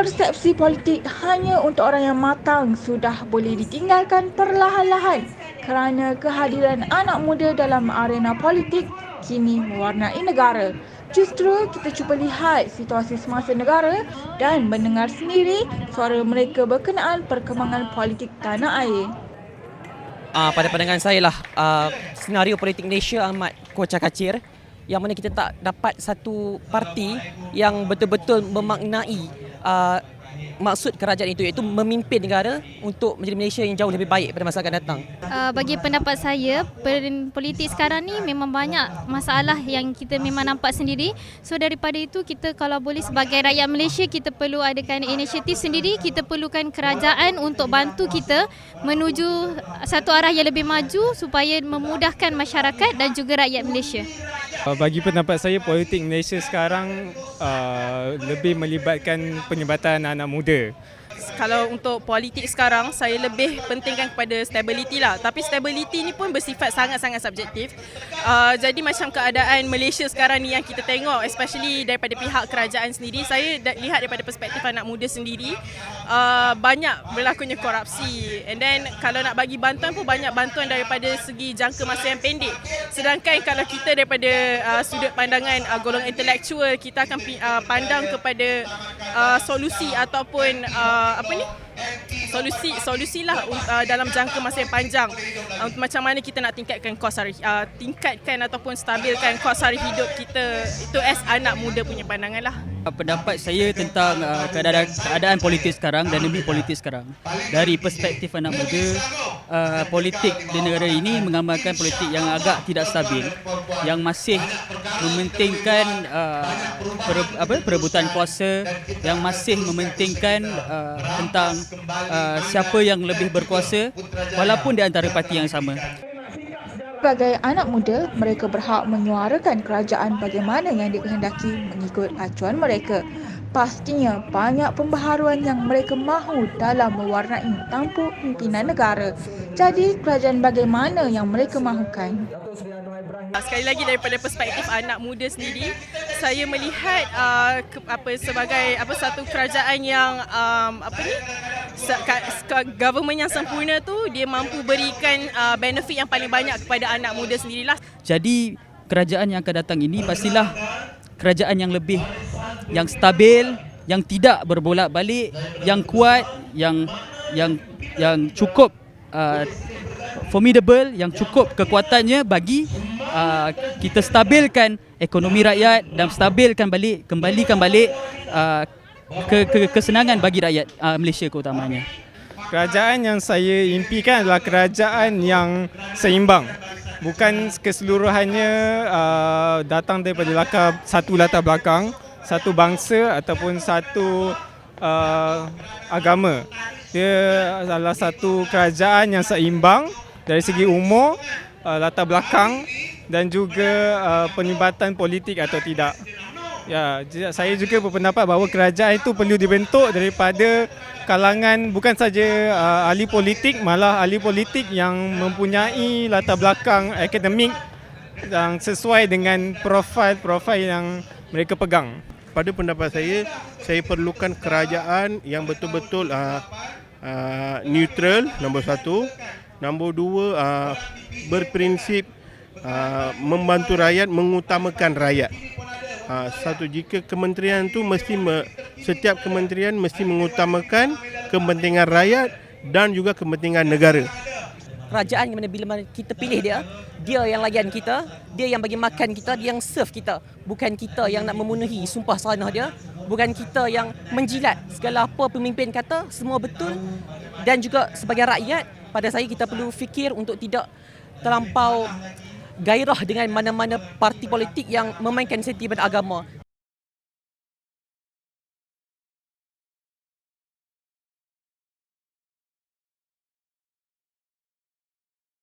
Persepsi politik hanya untuk orang yang matang sudah boleh ditinggalkan perlahan-lahan kerana kehadiran anak muda dalam arena politik kini mewarnai negara. Justru kita cuba lihat situasi semasa negara dan mendengar sendiri suara mereka berkenaan perkembangan politik tanah air. Pada pandangan saya lah, senario politik Malaysia amat kocak-kacir, yang mana kita tak dapat satu parti yang betul-betul memaknai maksud kerajaan itu, iaitu memimpin negara untuk menjadi Malaysia yang jauh lebih baik pada masa akan datang. Bagi pendapat saya, politik sekarang ni memang banyak masalah yang kita memang nampak sendiri. So daripada itu, kita kalau boleh sebagai rakyat Malaysia, kita perlu adakan inisiatif sendiri. Kita perlukan kerajaan untuk bantu kita menuju satu arah yang lebih maju supaya memudahkan masyarakat dan juga rakyat Malaysia. Bagi pendapat saya, politik Malaysia sekarang lebih melibatkan penyebatan anak muda. Kalau untuk politik sekarang, saya lebih pentingkan kepada stability lah. Tapi stability ni pun bersifat sangat-sangat subjektif. Jadi macam keadaan Malaysia sekarang ni yang kita tengok, especially daripada pihak kerajaan sendiri, saya lihat daripada perspektif anak muda sendiri, banyak berlakunya korupsi. And then kalau nak bagi bantuan pun banyak bantuan daripada segi jangka masa yang pendek. Sedangkan kalau kita daripada sudut pandangan golongan intelektual, kita akan pandang kepada solusi ataupun solusi lah dalam jangka masa yang panjang, macam mana kita nak tingkatkan ataupun stabilkan kos hari hidup kita. Itu as anak muda punya pandangan lah. Pendapat saya tentang keadaan politik sekarang dan lebih politik sekarang, dari perspektif anak muda, politik di negara ini menggambarkan politik yang agak tidak stabil, yang masih mementingkan perebutan kuasa, yang masih mementingkan tentang siapa yang lebih berkuasa walaupun di antara parti yang sama. Sebagai anak muda, mereka berhak menyuarakan kerajaan bagaimana yang dikehendaki mengikut acuan mereka. Pastinya banyak pembaharuan yang mereka mahu dalam mewarnai tampuk pimpinan negara. Jadi kerajaan bagaimana yang mereka mahukan? Sekali lagi daripada perspektif anak muda sendiri, saya melihat sebagai satu kerajaan yang government yang sempurna tu, dia mampu berikan benefit yang paling banyak kepada anak muda sendirilah. Jadi kerajaan yang akan datang ini pastilah kerajaan yang stabil, yang tidak berbolak-balik, yang kuat, yang cukup formidable, yang cukup kekuatannya bagi kita stabilkan ekonomi rakyat dan kembalikan balik kesenangan bagi rakyat Malaysia keutamannya. Kerajaan yang saya impikan adalah kerajaan yang seimbang. Bukan keseluruhannya datang daripada satu latar belakang, satu bangsa ataupun satu agama. Dia adalah satu kerajaan yang seimbang dari segi umur, latar belakang dan juga penlibatan politik atau tidak. Ya, saya juga berpendapat bahawa kerajaan itu perlu dibentuk daripada kalangan bukan saja ahli politik, malah ahli politik yang mempunyai latar belakang akademik yang sesuai dengan profil yang mereka pegang. Pada pendapat saya perlukan kerajaan yang betul-betul neutral, nombor satu. Nombor dua, berprinsip membantu rakyat, mengutamakan rakyat. Jika kementerian tu setiap kementerian mesti mengutamakan kepentingan rakyat dan juga kepentingan negara. Kerajaan yang mana bila kita pilih dia yang layan kita, dia yang bagi makan kita, dia yang serve kita. Bukan kita yang nak memenuhi sumpah seranah dia, bukan kita yang menjilat segala apa pemimpin kata, semua betul. Dan juga sebagai rakyat, pada saya kita perlu fikir untuk tidak terlampau gairah dengan mana-mana parti politik yang memainkan sentimen agama.